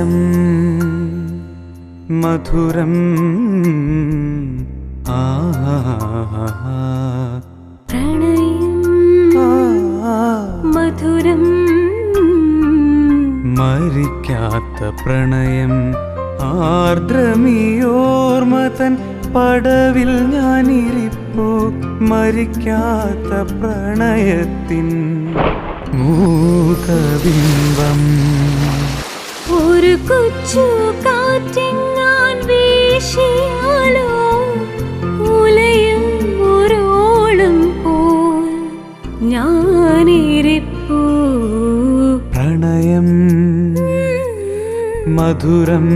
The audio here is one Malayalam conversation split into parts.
മധുരം മധുരം പ്രണയം മധുരം മരിക്കാത്ത പ്രണയം ആർദ്രമിയോർമതൻ പടവിൽ ഞാനിരിപ്പോ മരിക്കാത്ത പ്രണയത്തിൻ മൂകബിംബം ഒരു കൊച്ചു കാറ്റെങ്ങാൻ വീശിയാലോ ഉലയും ഒരോളം പോൽ ഞാനിരിപ്പൂ പ്രണയം മധുരം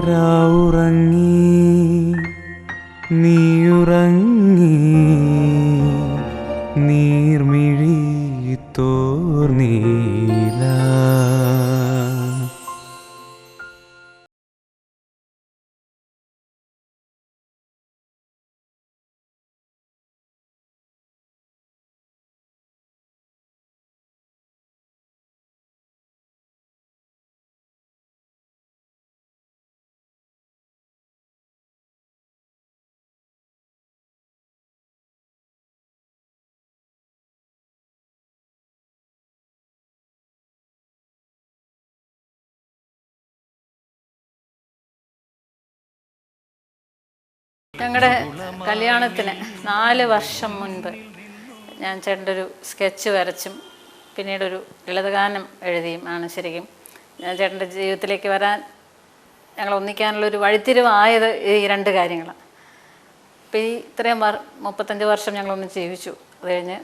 രാവുറങ്ങി നീയുറങ്ങി നീർമിഴി തോർന്നീല ഞങ്ങളുടെ കല്യാണത്തിന് 4 വർഷം മുൻപ് ഞാൻ ചേട്ടൻ്റെ ഒരു സ്കെച്ച് വരച്ചും പിന്നീടൊരു ലളിതഗാനം എഴുതിയും ആണ് ശരിക്കും ഞാൻ ചേട്ടൻ്റെ ജീവിതത്തിലേക്ക് വരാൻ ഞങ്ങൾ ഒന്നിക്കാനുള്ളൊരു വഴിത്തിരിവായത് ഈ 2 കാര്യങ്ങളാണ്. അപ്പോൾ ഈ ഇത്രയും 35 വർഷം ഞങ്ങളൊന്ന് ജീവിച്ചു. അത് കഴിഞ്ഞ്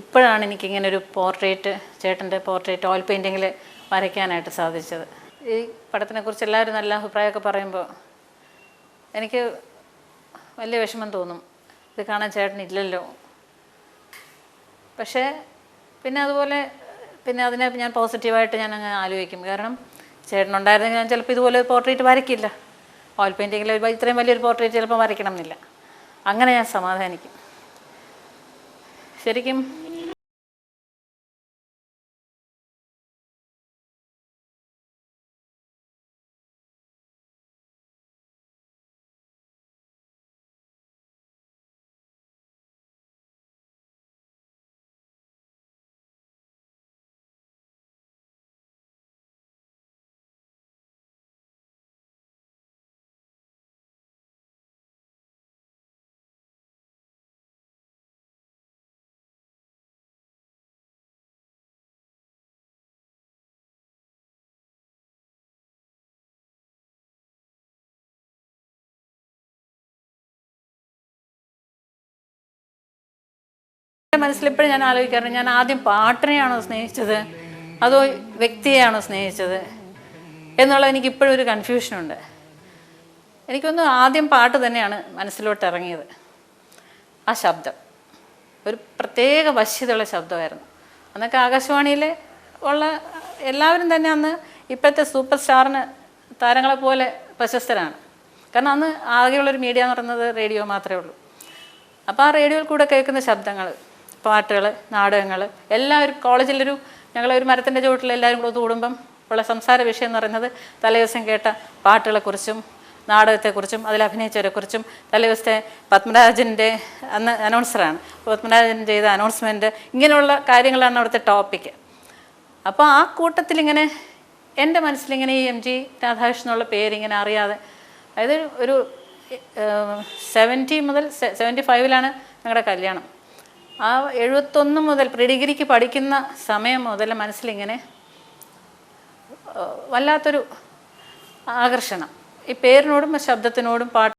ഇപ്പോഴാണ് എനിക്കിങ്ങനെ ഒരു പോർട്രേറ്റ് ചേട്ടൻ്റെ പോർട്രേറ്റ് ഓയിൽ പെയിൻറ്റിങ്ങിൽ വരയ്ക്കാനായിട്ട് സാധിച്ചത്. ഈ പടത്തിനെക്കുറിച്ച് എല്ലാവരും നല്ല അഭിപ്രായമൊക്കെ പറയുമ്പോൾ എനിക്ക് വലിയ വിഷമം തോന്നും, ഇത് കാണാൻ ചേട്ടനില്ലല്ലോ. പക്ഷേ പിന്നെ അതുപോലെ പിന്നെ അതിനെ ഞാൻ പോസിറ്റീവായിട്ട് ഞാൻ അങ്ങ് ആലോചിക്കും. കാരണം ചേട്ടനുണ്ടായിരുന്നെങ്കിൽ ഞാൻ ചിലപ്പോൾ ഇതുപോലെ പോർട്രേറ്റ് വരയ്ക്കില്ല. ഓയിൽ പെയിൻറ്റിങ്ങിൽ ഇത്രയും വലിയൊരു പോർട്രേറ്റ് ചിലപ്പോൾ വരയ്ക്കണം എന്നില്ല. അങ്ങനെ ഞാൻ സമാധാനിക്കും. ശരിക്കും മനസ്സിലിപ്പോഴും ഞാൻ ആലോചിക്കാറുണ്ട്, ഞാൻ ആദ്യം പാട്ടിനെയാണോ സ്നേഹിച്ചത് അതോ വ്യക്തിയെയാണോ സ്നേഹിച്ചത് എന്നുള്ളത് എനിക്കിപ്പോഴും ഒരു കൺഫ്യൂഷനുണ്ട്. എനിക്കൊന്ന് ആദ്യം പാട്ട് തന്നെയാണ് മനസ്സിലോട്ട് ഇറങ്ങിയത്. ആ ശബ്ദം ഒരു പ്രത്യേക വശ്യതയുള്ള ശബ്ദമായിരുന്നു. അന്നൊക്കെ ആകാശവാണിയിൽ ഉള്ള എല്ലാവരും തന്നെ അന്ന് ഇപ്പോഴത്തെ സൂപ്പർ സ്റ്റാറിന് താരങ്ങളെ പോലെ പ്രശസ്തരാണ്. കാരണം അന്ന് ആകെയുള്ളൊരു മീഡിയ എന്ന് പറയുന്നത് റേഡിയോ മാത്രമേ ഉള്ളൂ. അപ്പോൾ ആ റേഡിയോയിൽ കൂടെ കേൾക്കുന്ന ശബ്ദങ്ങൾ, പാട്ടുകൾ, നാടകങ്ങൾ, എല്ലാവരും കോളേജിലൊരു ഞങ്ങളൊരു മരത്തിൻ്റെ ചുവട്ടിൽ എല്ലാവരും കൂടെ കൂടുമ്പം ഉള്ള സംസാര വിഷയം എന്ന് പറയുന്നത് തലേദിവസം കേട്ട പാട്ടുകളെക്കുറിച്ചും നാടകത്തെക്കുറിച്ചും അതിൽ അഭിനയിച്ചവരെക്കുറിച്ചും തലേദിവസത്തെ പത്മരാജൻ്റെ അന്ന് അനൗൺസറാണ്, പത്മരാജൻ ചെയ്ത അനൗൺസ്മെൻറ്റ്, ഇങ്ങനെയുള്ള കാര്യങ്ങളാണ് അവിടുത്തെ ടോപ്പിക്ക്. അപ്പോൾ ആ കൂട്ടത്തിലിങ്ങനെ എൻ്റെ മനസ്സിലിങ്ങനെ ഈ MG രാധാകൃഷ്ണൻ എന്നുള്ള പേരിങ്ങനെ അറിയാതെ, അതായത് ഒരു 70 മുതൽ 75 ഞങ്ങളുടെ കല്യാണം. ആ 71 മുതൽ പ്രീ ഡിഗ്രിക്ക് പഠിക്കുന്ന സമയം മുതൽ മനസ്സിലിങ്ങനെ വല്ലാത്തൊരു ആകർഷണം ഈ പേരിനോടും ശബ്ദത്തിനോടും പാട്ട്.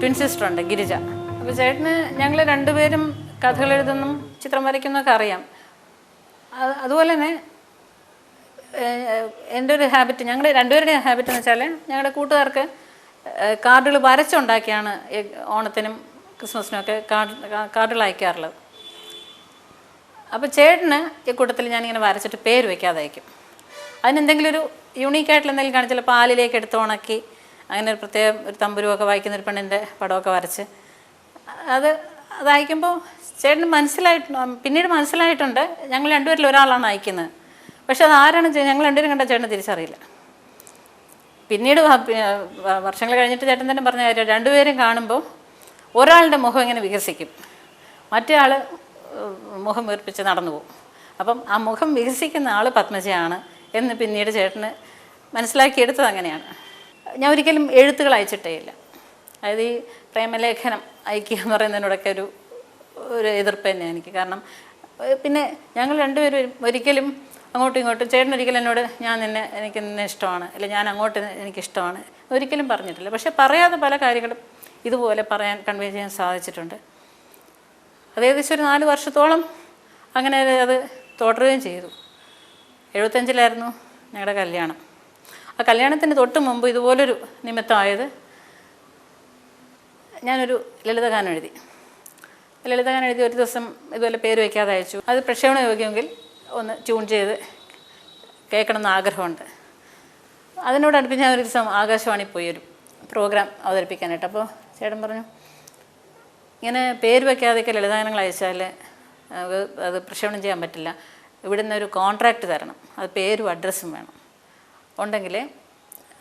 ട്വിൻ സിസ്റ്ററുണ്ട് ഗിരിജ. അപ്പോൾ ചേട്ടന് ഞങ്ങൾ 2 പേരും കഥകൾ എഴുതുന്നും ചിത്രം വരയ്ക്കുന്നൊക്കെ അറിയാം. അതുപോലെ തന്നെ എൻ്റെ ഒരു ഹാബിറ്റ്, ഞങ്ങളുടെ രണ്ടുപേരുടെയും ഹാബിറ്റ് എന്ന് വെച്ചാൽ ഞങ്ങളുടെ കൂട്ടുകാർക്ക് കാർഡുകൾ വരച്ചുണ്ടാക്കിയാണ് ഓണത്തിനും ക്രിസ്മസിനുമൊക്കെ കാർഡുകൾ അയക്കാറുള്ളത്. അപ്പോൾ ചേട്ടന് ഈ കൂട്ടത്തിൽ ഞാനിങ്ങനെ വരച്ചിട്ട് പേര് വയ്ക്കാതെ അയക്കും. അതിനെന്തെങ്കിലും ഒരു യൂണീക്കായിട്ടുള്ള എന്തെങ്കിലും കാണും. ചിലപ്പോൾ പാലിലേക്ക് എടുത്ത് ഉണക്കി അങ്ങനെ ഒരു പ്രത്യേകം ഒരു തമ്പുരുവൊക്കെ വായിക്കുന്ന ഒരു പെണ്ണിൻ്റെ പടമൊക്കെ വരച്ച് അത് അയക്കുമ്പോൾ ചേട്ടന് പിന്നീട് മനസ്സിലായിട്ടുണ്ട് ഞങ്ങൾ രണ്ടുപേരിൽ ഒരാളാണ് അയക്കുന്നത്. പക്ഷെ അത് ആരാണ് ഞങ്ങൾ രണ്ടുപേരും കണ്ടാൽ ചേട്ടന് തിരിച്ചറിയില്ല. പിന്നീട് വർഷങ്ങൾ കഴിഞ്ഞിട്ട് ചേട്ടൻ തന്നെ പറഞ്ഞ കാര്യം, രണ്ടുപേരും കാണുമ്പോൾ ഒരാളുടെ മുഖം ഇങ്ങനെ വികസിക്കും, മറ്റേ ആൾ മുഖം വീർപ്പിച്ച് നടന്നു പോകും. അപ്പം ആ മുഖം വികസിക്കുന്ന ആൾ പത്മജയാണ് എന്ന് പിന്നീട് ചേട്ടന് മനസ്സിലാക്കിയെടുത്തത് അങ്ങനെയാണ്. ഞാൻ ഒരിക്കലും എഴുത്തുകൾ അയച്ചിട്ടേ ഇല്ല. അതായത് ഈ പ്രേമലേഖനം അയക്കുക എന്ന് പറയുന്നതിനോടൊക്കെ ഒരു എതിർപ്പ് തന്നെയാണ് എനിക്ക്. കാരണം പിന്നെ ഞങ്ങൾ രണ്ടുപേരും ഒരിക്കലും അങ്ങോട്ടും ഇങ്ങോട്ടും, ചേട്ടൻ ഒരിക്കലും എന്നോട് എനിക്ക് നിന്നെ ഇഷ്ടമാണ്, അല്ലെങ്കിൽ ഞാൻ അങ്ങോട്ട് എനിക്കിഷ്ടമാണ് ഒരിക്കലും പറഞ്ഞിട്ടില്ല. പക്ഷെ പറയാതെ പല കാര്യങ്ങളും ഇതുപോലെ കൺവേ ചെയ്യാൻ സാധിച്ചിട്ടുണ്ട്. അത് ഏകദേശം ഒരു 4 വർഷത്തോളം അങ്ങനെ അത് തുടരുകയും ചെയ്തു. 75-ലായിരുന്നു ഞങ്ങളുടെ കല്യാണം. ആ കല്യാണത്തിന് തൊട്ട് മുമ്പ് ഇതുപോലൊരു നിമിത്തമായത്, ഞാനൊരു ലളിതഗാനം എഴുതി ഒരു ദിവസം ഇതുപോലെ പേര് വയ്ക്കാതെ അയച്ചു. അത് പ്രക്ഷേപണ യോഗ്യമെങ്കിൽ ഒന്ന് ട്യൂൺ ചെയ്ത് കേൾക്കണമെന്ന് ആഗ്രഹമുണ്ട്. അതിനോടടുപ്പിച്ച് ഞാൻ ഒരു ദിവസം ആകാശവാണി പോയി ഒരു പ്രോഗ്രാം അവതരിപ്പിക്കാനായിട്ട്. അപ്പോൾ ചേട്ടൻ പറഞ്ഞു, ഇങ്ങനെ പേര് വയ്ക്കാതെയൊക്കെ ലളിതഗാനങ്ങൾ അയച്ചാൽ അത് പ്രക്ഷേപണം ചെയ്യാൻ പറ്റില്ല, ഇവിടുന്ന് ഒരു കോൺട്രാക്റ്റ് തരണം, അത് പേരും അഡ്രസ്സും വേണം, ഉണ്ടെങ്കിലേ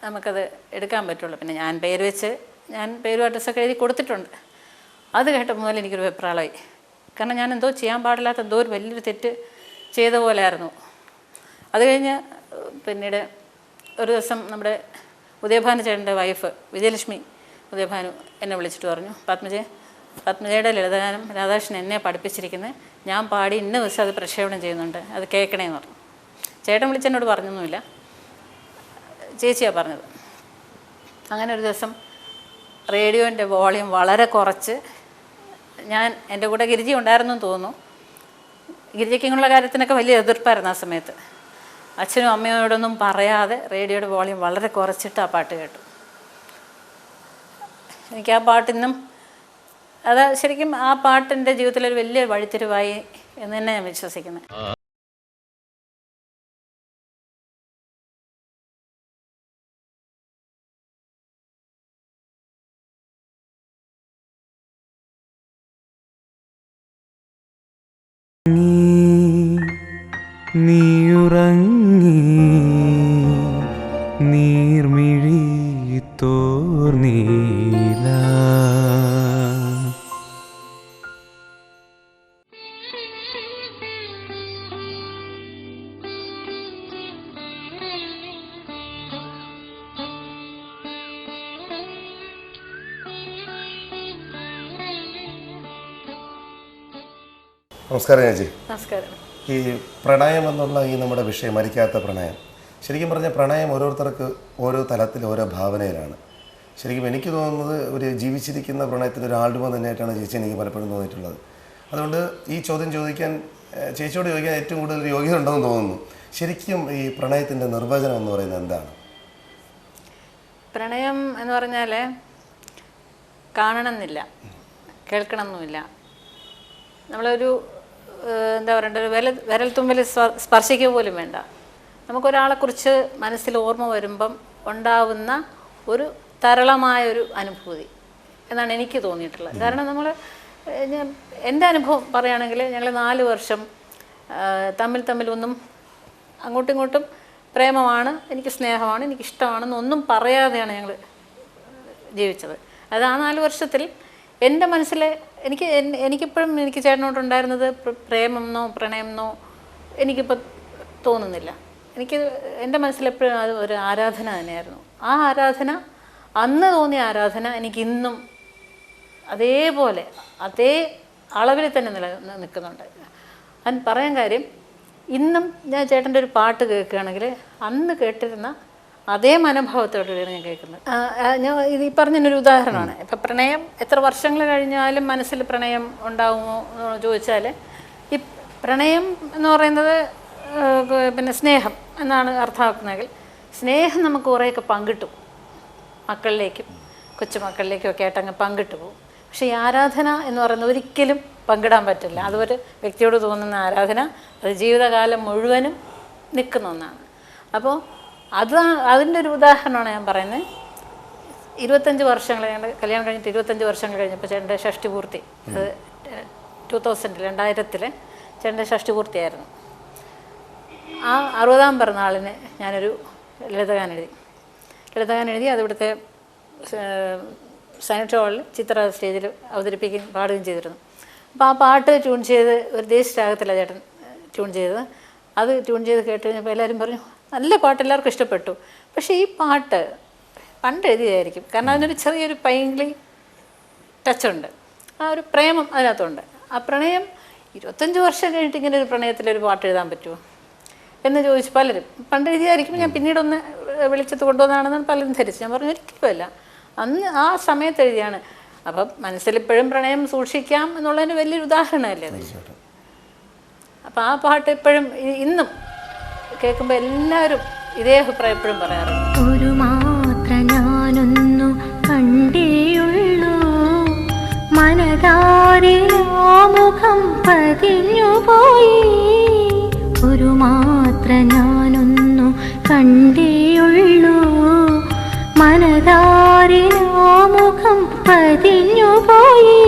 നമുക്കത് എടുക്കാൻ പറ്റുള്ളൂ. പിന്നെ ഞാൻ പേരും അഡ്രസ്സൊക്കെ എഴുതി കൊടുത്തിട്ടുണ്ട്. അത് കേട്ടപ്പോൾ മുതൽ എനിക്കൊരു വെപ്രാളമായി. കാരണം ഞാൻ എന്തോ ചെയ്യാൻ പാടില്ലാത്ത എന്തോ ഒരു വലിയൊരു തെറ്റ് ചെയ്ത പോലെയായിരുന്നു. അത് കഴിഞ്ഞ് പിന്നീട് ഒരു ദിവസം നമ്മുടെ ഉദയഭാനു ചേട്ടൻ്റെ വൈഫ് വിജയലക്ഷ്മി ഉദയഭാനു എന്നെ വിളിച്ചിട്ട് പറഞ്ഞു, പത്മജയുടെ ലളിതഗാനം രാധാകൃഷ്ണൻ എന്നെ പഠിപ്പിച്ചിരിക്കുന്നത്, ഞാൻ പാടി ഇന്ന ദിവസം അത് പ്രക്ഷേപണം ചെയ്യുന്നുണ്ട്, അത് കേൾക്കണേന്ന് പറഞ്ഞു. ചേട്ടൻ വിളിച്ചെന്നോട് പറഞ്ഞൊന്നുമില്ല, ചേച്ചിയാണ് പറഞ്ഞത്. അങ്ങനെ ഒരു ദിവസം റേഡിയോൻ്റെ വോളിയം വളരെ കുറച്ച്, എൻ്റെ കൂടെ ഗിരിജ ഉണ്ടായിരുന്നു എന്ന് തോന്നുന്നു, ഗിരിജയ്ക്ക് ഇങ്ങനെയുള്ള കാര്യത്തിനൊക്കെ വലിയ എതിർപ്പായിരുന്നു ആ സമയത്ത്. അച്ഛനും അമ്മയോടൊന്നും പറയാതെ റേഡിയോയുടെ വോളിയം വളരെ കുറച്ചിട്ട് ആ പാട്ട് കേട്ടു. എനിക്ക് ആ പാട്ടിന്നും ശരിക്കും ആ പാട്ടിൻ്റെ ജീവിതത്തിലൊരു വലിയ വഴിത്തിരിവായി എന്ന് തന്നെ ഞാൻ വിശ്വസിക്കുന്നത്. നീയുറങ്ങി നീർമിഴി തോർന്നീല. നമസ്കാരം ചേച്ചി. നമസ്കാരം. ഈ പ്രണയം എന്നുള്ള ഈ നമ്മുടെ വിഷയം, മരിക്കാത്ത പ്രണയം, ശരിക്കും പറഞ്ഞാൽ പ്രണയം ഓരോരുത്തർക്ക് ഓരോ തലത്തിൽ ഓരോ ഭാവനയിലാണ്. ശരിക്കും എനിക്ക് തോന്നുന്നത് ഒരു ജീവിച്ചിരിക്കുന്ന പ്രണയത്തിൻ്റെ ഒരു ആൽബം തന്നെയായിട്ടാണ് ചേച്ചി എനിക്ക് പലപ്പോഴും തോന്നിയിട്ടുള്ളത്. അതുകൊണ്ട് ഈ ചോദ്യം ചേച്ചിയോട് ചോദിക്കാൻ ഏറ്റവും കൂടുതൽ യോഗ്യത ഉണ്ടെന്ന് തോന്നുന്നു. ശരിക്കും ഈ പ്രണയത്തിൻ്റെ നിർവചനം എന്ന് പറയുന്നത് എന്താണ്? പ്രണയം എന്ന് പറഞ്ഞാൽ കാണണമെന്നില്ല, കേൾക്കണമെന്നുമില്ല, നമ്മളൊരു എന്താ പറയണ്ട, ഒരു വിരൽ തുമ്പിൽ സ്പർശിക്കുക പോലും വേണ്ട. നമുക്കൊരാളെക്കുറിച്ച് മനസ്സിൽ ഓർമ്മ വരുമ്പം ഉണ്ടാവുന്ന ഒരു തരളമായൊരു അനുഭൂതി എന്നാണ് എനിക്ക് തോന്നിയിട്ടുള്ളത്. കാരണം എൻ്റെ അനുഭവം പറയുകയാണെങ്കിൽ ഞങ്ങൾ 4 വർഷം തമ്മിലൊന്നും അങ്ങോട്ടും ഇങ്ങോട്ടും പ്രേമമാണ്, എനിക്ക് സ്നേഹമാണ്, എനിക്കിഷ്ടമാണെന്നൊന്നും പറയാതെയാണ് ഞങ്ങൾ ജീവിച്ചത്. അത് ആ 4 വർഷത്തിൽ എൻ്റെ മനസ്സിൽ എനിക്കിപ്പോഴും എനിക്ക് ചേട്ടനോട്ടുണ്ടായിരുന്നത് പ്രേമെന്നോ പ്രണയമെന്നോ എനിക്കിപ്പോൾ തോന്നുന്നില്ല. എൻ്റെ മനസ്സിലെപ്പോഴും അത് ഒരു ആരാധന തന്നെയായിരുന്നു. ആ ആരാധന, അന്ന് തോന്നിയ ആരാധന എനിക്കിന്നും അതേപോലെ അതേ അളവിൽ തന്നെ നിൽക്കുന്നുണ്ട്. അത് പറയാൻ കാര്യം, ഇന്നും ഞാൻ ചേട്ടൻ്റെ ഒരു പാട്ട് കേൾക്കുകയാണെങ്കിൽ അന്ന് കേട്ടിരുന്ന അതേ മനോഭാവത്തോടെയാണ് ഞാൻ കേൾക്കുന്നത്. ഞാൻ ഇത് ഈ പറഞ്ഞൊരു ഉദാഹരണമാണ്. ഇപ്പം പ്രണയം എത്ര വർഷങ്ങൾ കഴിഞ്ഞാലും മനസ്സിൽ പ്രണയം ഉണ്ടാകുമോ എന്ന് ചോദിച്ചാൽ പ്രണയം എന്ന് പറയുന്നത് പിന്നെ സ്നേഹം എന്നാണ് അർത്ഥമാക്കുന്നതെങ്കിൽ സ്നേഹം നമുക്ക് കുറേയൊക്കെ പങ്കിട്ടു മക്കളിലേക്കും കൊച്ചുമക്കളിലേക്കും ഒക്കെ ആയിട്ട് അങ്ങ് പങ്കിട്ട് പോകും. പക്ഷേ ഈ ആരാധന എന്ന് പറയുന്നത് ഒരിക്കലും പങ്കിടാൻ പറ്റില്ല. അതൊരു വ്യക്തിയോട് തോന്നുന്ന ആരാധന അത് ജീവിതകാലം മുഴുവനും നിൽക്കുന്ന ഒന്നാണ്. അപ്പോൾ അതിൻ്റെ ഒരു ഉദാഹരണമാണ് ഞാൻ പറയുന്നത്. 25 വർഷങ്ങൾ ഞങ്ങളുടെ കല്യാണം കഴിഞ്ഞിട്ട് 25 വർഷങ്ങൾ കഴിഞ്ഞപ്പോൾ ചേട്ടൻ്റെ ഷഷ്ടി പൂർത്തി, അത് 2000 ചേട്ടൻ്റെ ഷഷ്ടി പൂർത്തിയായിരുന്നു. ആ 60-ാം പിറന്നാളിന് ഞാനൊരു ലളിതഗാനം എഴുതി. അത് ഇവിടുത്തെ സൈനറ്റ് ഹാളിൽ ചിത്ര സ്റ്റേജിൽ അവതരിപ്പിക്കുകയും പാടുകയും ചെയ്തിരുന്നു. അപ്പോൾ ആ പാട്ട് ട്യൂൺ ചെയ്ത് ഒരു ദേശരാഗത്തിലാണ് ചേട്ടൻ ട്യൂൺ ചെയ്തത്. അത് ട്യൂൺ ചെയ്ത് കേട്ട് കഴിഞ്ഞപ്പോൾ എല്ലാവരും പറഞ്ഞു നല്ല പാട്ട്, എല്ലാവർക്കും ഇഷ്ടപ്പെട്ടു. പക്ഷേ ഈ പാട്ട് പണ്ട് എഴുതിയതായിരിക്കും, കാരണം അതിനൊരു ചെറിയൊരു പൈങ്കിളി ടച്ചുണ്ട്, ആ ഒരു പ്രേമം അതിനകത്തുണ്ട്. ആ പ്രണയം 25 വർഷം കഴിഞ്ഞിട്ട് ഇങ്ങനെ ഒരു പ്രണയത്തിലൊരു പാട്ട് എഴുതാൻ പറ്റുമോ എന്ന് ചോദിച്ചു പലരും. പണ്ട് എഴുതിയായിരിക്കും, ഞാൻ പിന്നീടൊന്ന് വെളിച്ചത്ത് കൊണ്ടുവന്നതാണെന്നാണ് പലരും ധരിച്ചു. ഞാൻ പറഞ്ഞു ഒരിക്കലുമല്ല, അന്ന് ആ സമയത്ത് എഴുതിയാണ്. അപ്പം മനസ്സിലിപ്പോഴും പ്രണയം സൂക്ഷിക്കാം എന്നുള്ളതിന് വലിയൊരു ഉദാഹരണമല്ലേ അത്. അപ്പം ആ പാട്ട് ഇപ്പോഴും ഇന്നും കേൾക്കുമ്പോൾ എല്ലാവരും ഇതേ അഭിപ്രായം എപ്പോഴും പറയാറുണ്ട്. ഒരു മാത്ര ഞാനൊന്നു കണ്ടേയുള്ളൂ, മനതാരിലാമുഖം പതിഞ്ഞുപോയി. ഒരു മാത്ര ഞാനൊന്നു കണ്ടേയുള്ളൂ, മനതാരിലാമുഖം പതിഞ്ഞുപോയി.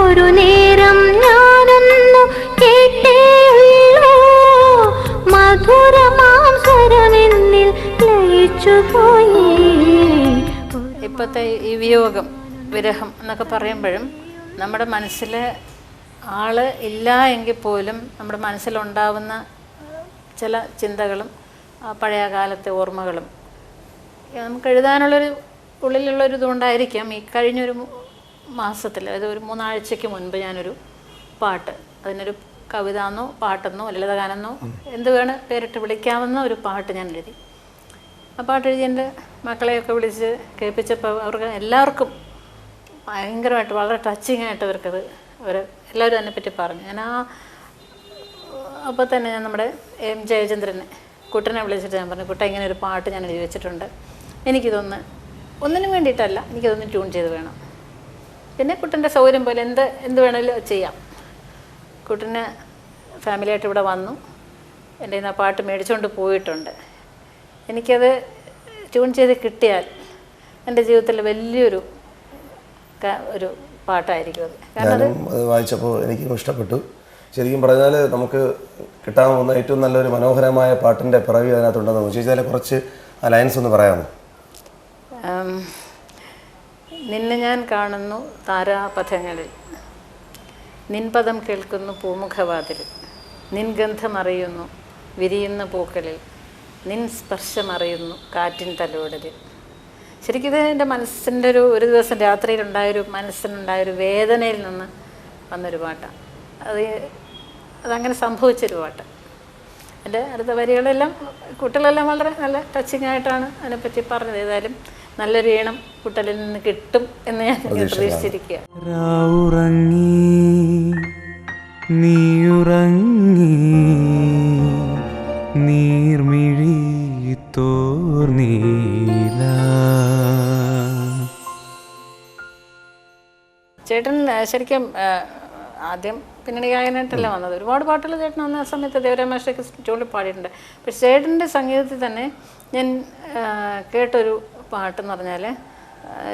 ഒരു നേരം ഞാനൊന്നു കേട്ടേയുള്ളൂ, മധുരമാം സ്വരമെന്നിൽ ലയിച്ചുപോയി. ഇപ്പോഴത്തെ ഈ വിയോഗം, വിരഹം എന്നൊക്കെ പറയുമ്പോഴും നമ്മുടെ മനസ്സിൽ ആള് ഇല്ല എങ്കിൽ പോലും നമ്മുടെ മനസ്സിലുണ്ടാവുന്ന ചില ചിന്തകളും പഴയ കാലത്തെ ഓർമ്മകളും നമുക്ക് എഴുതാനുള്ളൊരു ഉള്ളിലുള്ളൊരു ഇതുകൊണ്ടായിരിക്കാം. ഈ കഴിഞ്ഞൊരു മാസത്തിൽ, അതായത് ഒരു 3 ആഴ്ചയ്ക്ക് മുൻപ് ഞാനൊരു പാട്ട്, അതിനൊരു കവിതാന്നോ പാട്ടെന്നോ ലളിതഗാനെന്നോ എന്ത് വേണം പേരിട്ട് വിളിക്കാവുന്ന ഒരു പാട്ട് ഞാൻ എഴുതി. ആ പാട്ട് എഴുതി എൻ്റെ മക്കളെയൊക്കെ വിളിച്ച് കേൾപ്പിച്ചപ്പോൾ അവർക്ക് എല്ലാവർക്കും ഭയങ്കരമായിട്ട് വളരെ ടച്ചിങ് ആയിട്ട് അവർക്കത് എല്ലാവരും അതിനെപ്പറ്റി പറഞ്ഞു. ഞാൻ അപ്പോൾ തന്നെ ഞാൻ നമ്മുടെ എം ജയചന്ദ്രനെ കുട്ടനെ വിളിച്ചിട്ട് ഞാൻ പറഞ്ഞു, കുട്ട ഇങ്ങനെ ഒരു പാട്ട് ഞാൻ എഴുതി വെച്ചിട്ടുണ്ട്, ഒന്നിനും വേണ്ടിയിട്ടല്ല, എനിക്കതൊന്ന് ട്യൂൺ ചെയ്ത് വേണം. പിന്നെ കുട്ടൻ്റെ സൗകര്യം പോലെ എന്ത് വേണമെങ്കിലും ചെയ്യാം. കുട്ടന് ഫാമിലിയായിട്ട് ഇവിടെ വന്നു, എൻ്റെ ആ പാട്ട് മേടിച്ചുകൊണ്ട് പോയിട്ടുണ്ട്. എനിക്കത് ട്യൂൺ ചെയ്ത് കിട്ടിയാൽ എൻ്റെ ജീവിതത്തിൽ വലിയൊരു പാട്ടായിരിക്കും അത്. കാരണം അത് വായിച്ചപ്പോൾ എനിക്കും ഇഷ്ടപ്പെട്ടു. ശരിക്കും പറഞ്ഞാൽ നമുക്ക് കിട്ടാൻ പോകുന്ന ഏറ്റവും നല്ലൊരു മനോഹരമായ പാട്ടിൻ്റെ പിറവി അതിനകത്തുണ്ടെന്ന് തോന്നുന്നു. ചേച്ചി അതിലെ കുറച്ച് ആ ലൈൻസ് ഒന്ന് പറയാമോ? നിന്നെ ഞാൻ കാണുന്നു താരാപഥങ്ങളിൽ, നിൻപദം കേൾക്കുന്നു പൂമുഖവാതിലിൽ, നിൻ ഗന്ധമറിയുന്നു വിരിയുന്ന പൂക്കളിൽ, നിൻ സ്പർശമറിയുന്നു കാറ്റിൻ തലോടലിൽ. ശരിക്കും ഇത് എൻ്റെ മനസ്സിൻ്റെ ഒരു ദിവസം രാത്രിയിലുണ്ടായൊരു മനസ്സിനുണ്ടായൊരു വേദനയിൽ നിന്ന് വന്നൊരു പാട്ടാണ്. അതങ്ങനെ സംഭവിച്ചൊരു പാട്ട്. എൻ്റെ അടുത്ത വരികളെല്ലാം കുട്ടികളെല്ലാം വളരെ നല്ല ടച്ചിങ് ആയിട്ടാണ് അതിനെപ്പറ്റി പറഞ്ഞത്. ഏതായാലും നല്ലൊരു ഈണം കുട്ടലിൽ നിന്ന് കിട്ടും എന്ന് ഞാൻ പ്രതീക്ഷിച്ചിരിക്കുക. നീയുറങ്ങി നീർമിഴി തോർന്നീല. ചേട്ടൻ ശരിക്കും ആദ്യം പിന്നണി ഗായകനായിട്ടല്ല വന്നത്. ഒരുപാട് പാട്ടുകൾ ചേട്ടൻ വന്ന സമയത്ത് ദേവരാമാഷ്ടൊക്കെ ട്യൂണിൽ പാടിയിട്ടുണ്ട്. പക്ഷേ ചേട്ടൻ്റെ സംഗീതത്തിൽ തന്നെ ഞാൻ കേട്ടൊരു പാട്ടെന്ന് പറഞ്ഞാൽ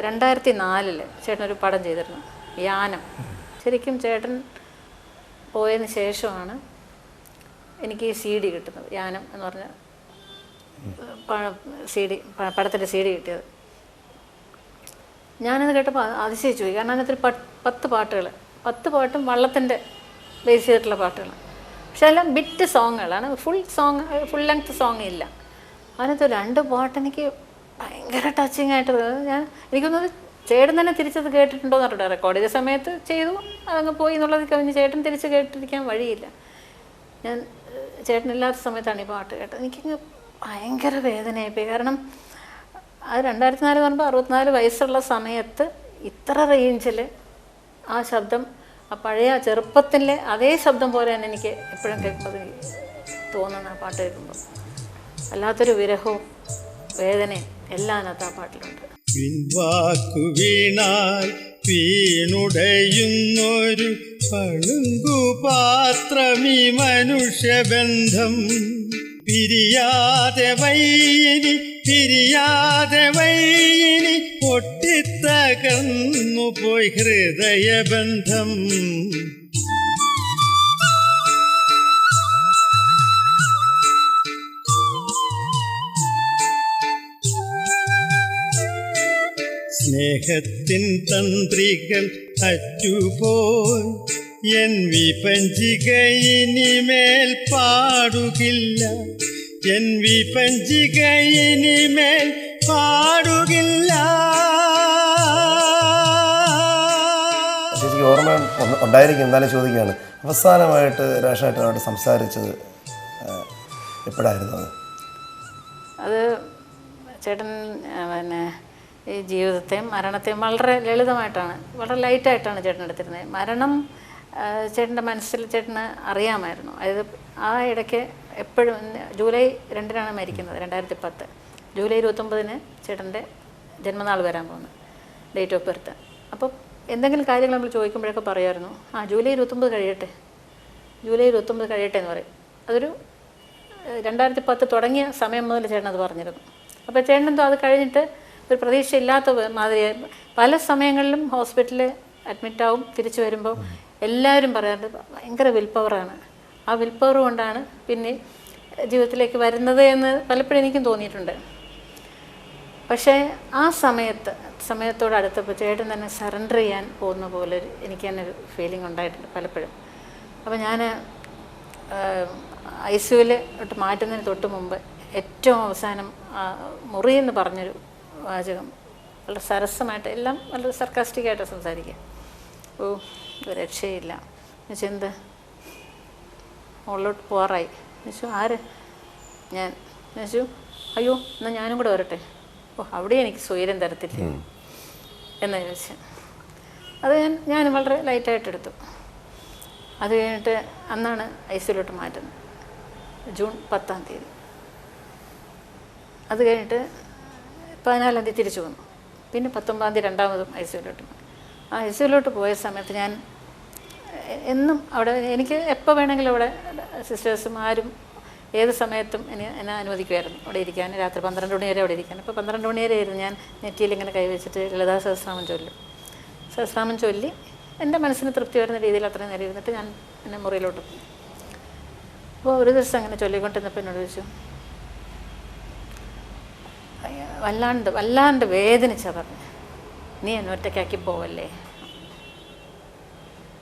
2004 ചേട്ടനൊരു പടം ചെയ്തിരുന്നു, യാനം. ശരിക്കും ചേട്ടൻ പോയതിന് ശേഷമാണ് എനിക്ക് ഈ CD കിട്ടുന്നത്. യാനം എന്ന് പറഞ്ഞ പടത്തിൻ്റെ CD കിട്ടിയത്. ഞാനത് കേട്ടപ്പോൾ അതിശയിച്ചു പോയി. കാരണം അതിനകത്തൊരു 10 പാട്ടുകൾ, 10 പാട്ടും വള്ളത്തിൻ്റെ ബേസ് ചെയ്തിട്ടുള്ള പാട്ടുകളാണ്. പക്ഷെ അതെല്ലാം ബിറ്റ് സോങ്ങുകളാണ്, ഫുൾ ലെങ്ത് സോങ് ഇല്ല. അതിനകത്ത് 2 പാട്ട് എനിക്ക് ഭയങ്കര ടച്ചിങ് ആയിട്ട് എനിക്കൊന്നത് ചേട്ടൻ തന്നെ തിരിച്ചത് കേട്ടിട്ടുണ്ടോയെന്ന് പറഞ്ഞിട്ട് റെക്കോർഡ് ചെയ്ത സമയത്ത് ചെയ്തു, അതങ്ങ് പോയി എന്നുള്ളത് കഴിഞ്ഞ് ചേട്ടൻ തിരിച്ച് കേട്ടിരിക്കാൻ വഴിയില്ല. ഞാൻ ചേട്ടനില്ലാത്ത സമയത്താണ് ഈ പാട്ട് കേട്ടത്. എനിക്കങ്ങ് ഭയങ്കര വേദനയായിപ്പോയി. കാരണം അത് 2004 പറയുമ്പോൾ 64 വയസ്സുള്ള സമയത്ത് ഇത്ര റേഞ്ചിൽ ആ ശബ്ദം ആ പഴയ ചെറുപ്പത്തിലെ അതേ ശബ്ദം പോലെ തന്നെ എനിക്ക് എപ്പോഴും കേൾക്കുമ്പോൾ തോന്നുന്ന ആ പാട്ട് കേൾക്കുമ്പോൾ വല്ലാത്തൊരു വിരഹവും വേദനയും എല്ലാം അതിനകത്ത് ആ പാട്ടിലുണ്ട്. പിൻവാക്കു വീണാൽ വീണുടയുന്നൊരു പളുങ്കുപാത്രമീ മനുഷ്യബന്ധം. പിരിയാതെ വൈനി പിരിയാതെ വൈനി പൊട്ടിത്തകർന്നു പോയി ഹൃദയബന്ധം. സ്നേഹത്തിൻ തന്ത്രികൾ അറ്റുപോയി എൻ വിപഞ്ചിക ഇനിമേൽ പാടുകില്ല, എൻ വിപഞ്ചിക ഇനിമേൽ പാടുകില്ല. ചേച്ചിക്ക് ഓർമ്മ ഉണ്ടായിരിക്കും, എന്നാലും ചോദിക്കുകയാണ്, അവസാനമായിട്ട് രാഷായിട്ടോട് സംസാരിച്ചത് എപ്പോഴായിരുന്നു? അത് ചേട്ടൻ പിന്നെ ഈ ജീവിതത്തെയും മരണത്തെയും വളരെ ലളിതമായിട്ടാണ്, വളരെ ലൈറ്റായിട്ടാണ് ചേട്ടൻ എടുത്തിരുന്നത്. മരണം ചേട്ടൻ്റെ മനസ്സിൽ ചേട്ടന് അറിയാമായിരുന്നു. അതായത് ആ ഇടയ്ക്ക് എപ്പോഴും ജൂലൈ 2-നാണ് മരിക്കുന്നത്, 2010 ജൂലൈ 29 ചേട്ടൻ്റെ ജന്മനാൾ വരാൻ പോകുന്നത്, ഡേറ്റ് ഓഫ് ബർത്ത്. അപ്പോൾ എന്തെങ്കിലും കാര്യങ്ങൾ നമ്മൾ ചോദിക്കുമ്പോഴൊക്കെ പറയുമായിരുന്നു, ജൂലൈ 29 കഴിയട്ടെ, ജൂലൈ 29 കഴിയട്ടെ എന്ന് പറയും. അതൊരു 2010 തുടങ്ങിയ സമയം മുതൽ ചേട്ടൻ അത് പറഞ്ഞിരുന്നു. അപ്പോൾ ചേട്ടനെന്തോ അത് കഴിഞ്ഞിട്ട് ഒരു പ്രതീക്ഷയില്ലാത്ത മാതിരി പല സമയങ്ങളിലും ഹോസ്പിറ്റലിൽ അഡ്മിറ്റാവും, തിരിച്ചു വരുമ്പോൾ എല്ലാവരും പറയാറുണ്ട് ഭയങ്കര വിൽ പവറാണ്, ആ വിൽ പവർ കൊണ്ടാണ് പിന്നെ ജീവിതത്തിലേക്ക് വരുന്നത് എന്ന് പലപ്പോഴും എനിക്കും തോന്നിയിട്ടുണ്ട്. പക്ഷേ ആ സമയത്തോട് അടുത്തപ്പോൾ ചേട്ടൻ തന്നെ സറണ്ടർ ചെയ്യാൻ പോകുന്ന പോലെ എനിക്ക് തന്നെ ഒരു ഫീലിംഗ് ഉണ്ടായിട്ടുണ്ട് പലപ്പോഴും. അപ്പോൾ ഞാൻ ICUവിലോട്ട് മാറ്റുന്നതിന് തൊട്ട് മുമ്പ് ഏറ്റവും അവസാനം മുറി എന്ന് പറഞ്ഞൊരു വാചകം വളരെ സരസമായിട്ട്, എല്ലാം വളരെ സർക്കാസ്റ്റിക്കായിട്ട് സംസാരിക്കുക. ഒരു രക്ഷയില്ല എന്നുവെച്ചാൽ എന്ത് മുകളിലോട്ട് പോകാറായി എന്നുവെച്ചു. ആര്? ഞാൻ എന്നുവെച്ചു. അയ്യോ എന്നാൽ ഞാനും കൂടെ വരട്ടെ, അവിടെ എനിക്ക് സ്വൈര്യം തരത്തില്ല എന്ന് ചോദിച്ചു. അത് ഞാൻ വളരെ ലൈറ്റായിട്ടെടുത്തു. അത് കഴിഞ്ഞിട്ട് അന്നാണ് ICUവിലോട്ട് മാറ്റുന്നത്, ജൂൺ 10-ാം തീയതി. അത് കഴിഞ്ഞിട്ട് 14-ാം തീയതി തിരിച്ചു വന്നു. പിന്നെ 19-ാം തീയതി രണ്ടാമതും ICUവിലോട്ട് പോയി. ആ ICUവിലോട്ട് പോയ സമയത്ത് ഞാൻ എന്നും അവിടെ, എനിക്ക് എപ്പോൾ വേണമെങ്കിലും അവിടെ സിസ്റ്റേഴ്സും ആരും ഏത് സമയത്തും എന്നെ അനുവദിക്കുമായിരുന്നു അവിടെ ഇരിക്കാൻ. രാത്രി 12 മണി വരെ അവിടെ ഇരിക്കാൻ. അപ്പോൾ 12 മണി വരെ ആയിരുന്നു ഞാൻ നെറ്റിയിൽ ഇങ്ങനെ കൈവച്ചിട്ട് ലളിതാ സഹസ്രനാമം ചൊല്ലും. സഹസ്രനാമം ചൊല്ലി എൻ്റെ മനസ്സിന് തൃപ്തി വരുന്ന രീതിയിൽ അത്രയും നേരം ഇരുന്നിട്ട് ഞാൻ എന്നെ മുറിയിലോട്ട് പോകും. അപ്പോൾ ഒരു ദിവസം അങ്ങനെ ചൊല്ലിക്കൊണ്ടിരുന്നപ്പോൾ എന്നോട് ചോദിച്ചു, വല്ലാണ്ട് വേദനിച്ചാ പറഞ്ഞു, നീ എന്നെ ഒറ്റയ്ക്കാക്കി പോവല്ലേ.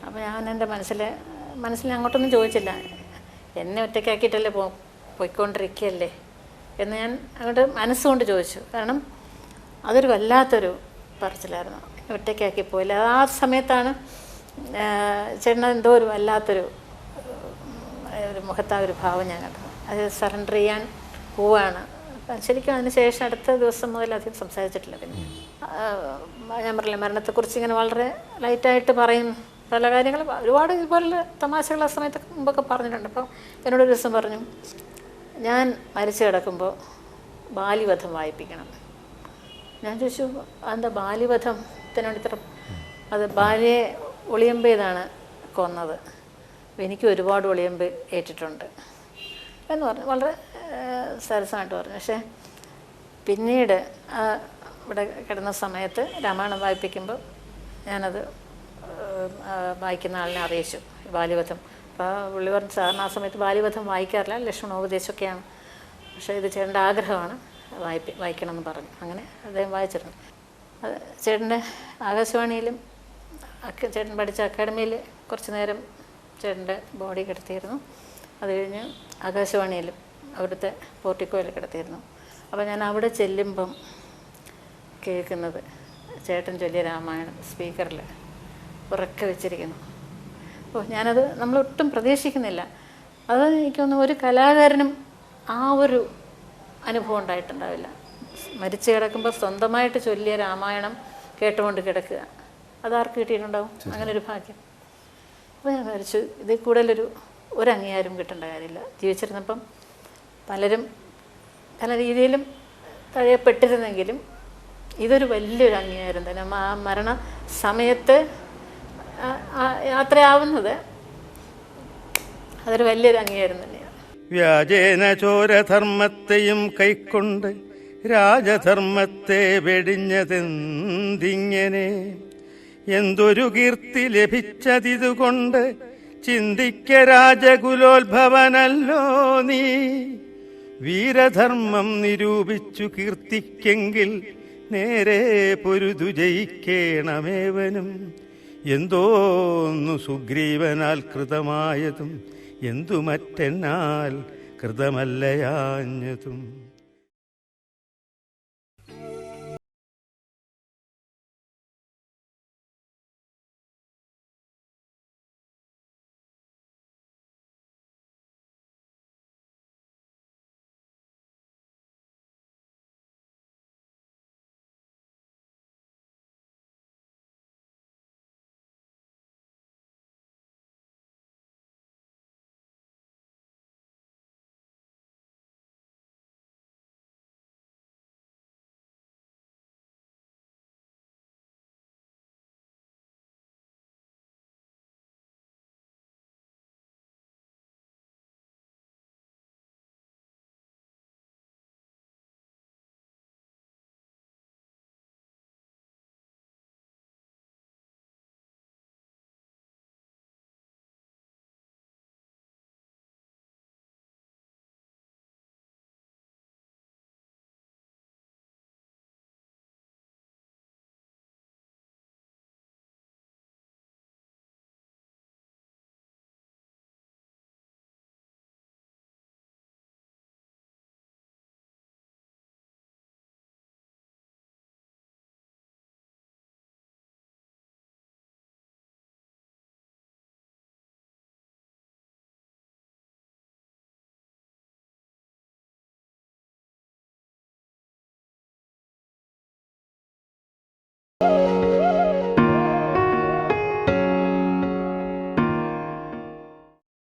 അപ്പോൾ ഞാൻ എൻ്റെ മനസ്സിൽ അങ്ങോട്ടൊന്നും ചോദിച്ചില്ല, എന്നെ ഒറ്റയ്ക്കാക്കിയിട്ടല്ലേ പോയിക്കൊണ്ടിരിക്കുകയല്ലേ എന്ന് ഞാൻ അങ്ങോട്ട് മനസ്സുകൊണ്ട് ചോദിച്ചു. കാരണം അതൊരു വല്ലാത്തൊരു പറച്ചിലായിരുന്നു, ഒറ്റയ്ക്കാക്കി പോയില്ല. ആ സമയത്താണ് ചേട്ടൻ എന്തോ ഒരു വല്ലാത്തൊരു മുഖത്താ ഒരു ഭാവം ഞാൻ കണ്ടത്. അത് സറണ്ടർ ചെയ്യാൻ പോവാണ്. ശരിക്കും അതിന് ശേഷം അടുത്ത ദിവസം മുതൽ അധികം സംസാരിച്ചിട്ടില്ല. പിന്നെ ഞാൻ പറഞ്ഞില്ല, മരണത്തെക്കുറിച്ച് ഇങ്ങനെ വളരെ ലൈറ്റായിട്ട് പറയും പല കാര്യങ്ങൾ, ഒരുപാട് ഇതുപോലെ തമാശകൾ ആ സമയത്ത് മുമ്പൊക്കെ പറഞ്ഞിട്ടുണ്ട്. അപ്പോൾ എന്നോടൊരു ദിവസം പറഞ്ഞു, ഞാൻ മരിച്ചു കിടക്കുമ്പോൾ ബാലിവധം വായിപ്പിക്കണം. ഞാൻ ചോദിച്ചു, എന്താ ബാലിവധത്തിനോട് ഇത്ര? അത് ഭാര്യയെ ഒളിയമ്പെയ്താണ് കൊന്നത്, എനിക്ക് ഒരുപാട് ഒളിയമ്പ് ഏറ്റിട്ടുണ്ട് എന്ന് പറഞ്ഞു, വളരെ സരസമായിട്ട് പറഞ്ഞു. പക്ഷേ പിന്നീട് ഇവിടെ കിടന്ന സമയത്ത് രാമായണം വായിപ്പിക്കുമ്പോൾ ഞാനത് വായിക്കുന്ന ആളിനെ അറിയിച്ചു ബാലിവധം. അപ്പോൾ പുള്ളി പറഞ്ഞു, സാറിന് ആ സമയത്ത് ബാലിവധം വായിക്കാറില്ല, ലക്ഷ്മണോപദേശമൊക്കെയാണ്, പക്ഷേ ഇത് ചേട്ടൻ്റെ ആഗ്രഹമാണ്, വായിക്കണമെന്ന് പറഞ്ഞു. അങ്ങനെ അദ്ദേഹം വായിച്ചിരുന്നു. അത് ചേട്ടൻ്റെ ആകാശവാണിയിലും ചേട്ടൻ പഠിച്ച അക്കാഡമിയിൽ കുറച്ച് നേരം ചേട്ടൻ്റെ ബോഡി കിടത്തിയിരുന്നു. അത് കഴിഞ്ഞ് ആകാശവാണിയിലും അവിടുത്തെ പോർട്ടിക്കോയിൽ കിടത്തിയിരുന്നു. അപ്പോൾ ഞാൻ അവിടെ ചെല്ലുമ്പം കേൾക്കുന്നത് ചേട്ടൻ ചൊല്ലിയ രാമായണം സ്പീക്കറിൽ ഉറക്കെ വെച്ചിരിക്കുന്നു. ഞാനത് നമ്മളൊട്ടും പ്രതീക്ഷിക്കുന്നില്ല. അത് എനിക്കൊന്നും ഒരു കലാകാരനും ആ ഒരു അനുഭവം ഉണ്ടായിട്ടുണ്ടാവില്ല. മരിച്ചു കിടക്കുമ്പോൾ സ്വന്തമായിട്ട് ചൊല്ലിയ രാമായണം കേട്ടുകൊണ്ട് കിടക്കുക, അതാർക്ക് കിട്ടിയിട്ടുണ്ടാവും അങ്ങനെ ഒരു ഭാഗ്യം? അപ്പോൾ ഞാൻ വിചാരിച്ചു ഇതിൽ കൂടുതലൊരു അംഗീകാരം കിട്ടേണ്ട കാര്യമില്ല. ജീവിച്ചിരുന്നപ്പം പലരും പല രീതിയിലും തഴയപ്പെട്ടിരുന്നെങ്കിലും ഇതൊരു വലിയൊരു അംഗീകാരം തന്നെ. ആ മരണ സമയത്ത് യാത്രയാവുന്നത് അതൊരു വലിയൊരു അംഗീകാരം തന്നെയാണ്. വ്യാജേന ചോരധർമ്മത്തെയും കൈക്കൊണ്ട് രാജധർമ്മത്തെ വെടിഞ്ഞതെന്തിങ്ങനെ? എന്തൊരു കീർത്തി ലഭിച്ചതിതുകൊണ്ട് ചിന്തിക്ക രാജകുലോത്ഭവനല്ലോ നീ. വീരധർമ്മം നിരൂപിച്ചു കീർത്തിക്കെങ്കിൽ നേരെ പൊരുതു ജയിക്കേണമേവനും. എന്തോന്നു സുഗ്രീവനാൽ കൃതമായതും എന്തു മറ്റെന്നാൽ കൃതമല്ലയാഞ്ഞതും.